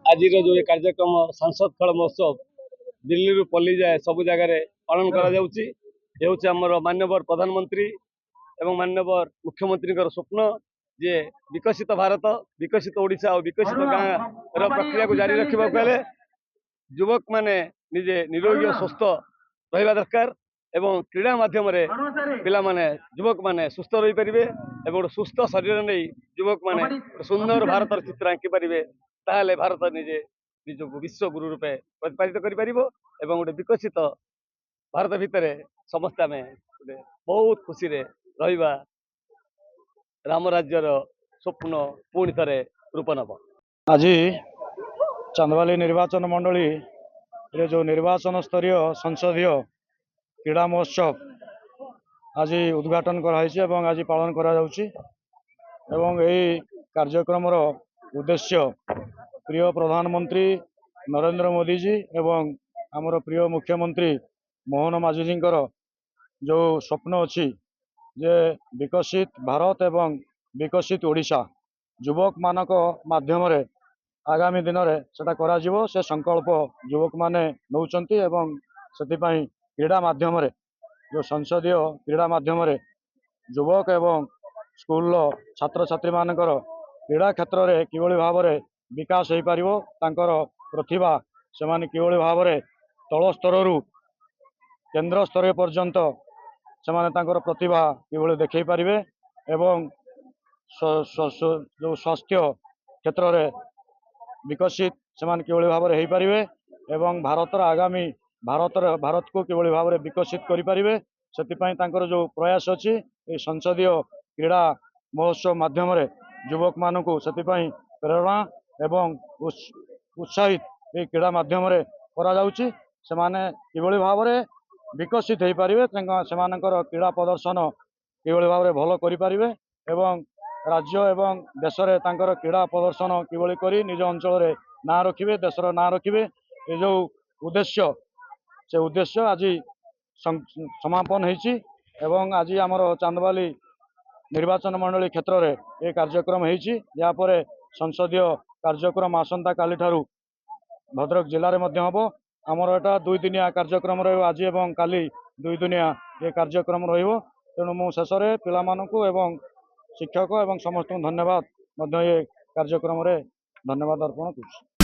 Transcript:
आज जो ये कार्यक्रम सांसद खेल महोत्सव दिल्ली रु पल्ली जाए सब जगार पालन कर मान्यवर प्रधानमंत्री एवं मान्यवर मुख्यमंत्री स्वप्न जे विकसित भारत विकसित ओडिशा और विकसित गाँव प्रक्रिया को जारी रखा युवक माने निजे निरोगी और सुस्थ रहा दरकार एवं क्रीड़ा माध्यम पिला माने युवक माने सुस्थ रही पारे और सुस्थ शरीर नहीं युवक माने सुंदर भारत चित्र आंकी पारे ताहले भारत निजे निजक विश्व गुरु रूपे प्रतिपादित कर गोटे विकसित भारत भितर समस्त आम गोटे बहुत खुशी रहा राम राज्यर स्वप्न पुणी थे रूप नब। आज चांदवाली निर्वाचन मंडली रे जो निर्वाचन स्तरीय संसदीय क्रीड़ा महोत्सव आज उद्घाटन कराई आज पालन करा कार्यक्रम उद्देश्य प्रिय प्रधानमंत्री नरेंद्र मोदी जी एवं आमर प्रिय मुख्यमंत्री मोहन माझी जी जो स्वप्न अच्छी जे विकसित भारत एवं विकसित ओडिशा युवक मानक माध्यम आगामी दिन में से संकल्प युवक माने नौचंती एवं सेतिपाई क्रीड़ा माध्यम जो संसदीय क्रीड़ा माध्यम युवक एवं स्कूल छात्र छात्री मानकर क्रीड़ा क्षेत्र में किभली भाव में विकास हो पार तांकर प्रतिभा से माने किभली भाव में तल स्तर केंद्र स्तर पर्यंत से माने तांकर प्रतिभा किभली देखै पारिबे एवं जो स्वास्थ्य क्षेत्र में विकसित से माने किभली भाव में हो पारिबे एवं भारतर आगामी भारत को किभली भाव में विकसित करि पारिबे सेतिपाई तांकर जो प्रयास अछि संसदीय क्रीड़ा महोत्सव माध्यम युवक मानू से प्रेरणा एवं उत्साहित ये क्रीड़ा माध्यम से माने किभली भाव में विकसित हो पारे से क्रीड़ा प्रदर्शन किभली भाव में भल करें एवं राज्य एवं देश में तांकर क्रीड़ा प्रदर्शन किभली करी निज अंचल ना रखिए देशर ना रखिए ये जो उद्देश्य से उद्देश्य आज समापन होती आज आमर चांदवाली निर्वाचन मंडली क्षेत्र में ये कार्यक्रम होपर संसदीय कार्यक्रम आसंता काली ठारू भद्रक जिले में हम आमर एटा 2 दिनिया कार्यक्रम आज एवं काली 2 दिनिया ये कार्यक्रम तेणु मु शेष में पिलामानंकु एवं शिक्षक एवं समस्त धन्यवाद ये कार्यक्रम धन्यवाद अर्पण करुछि।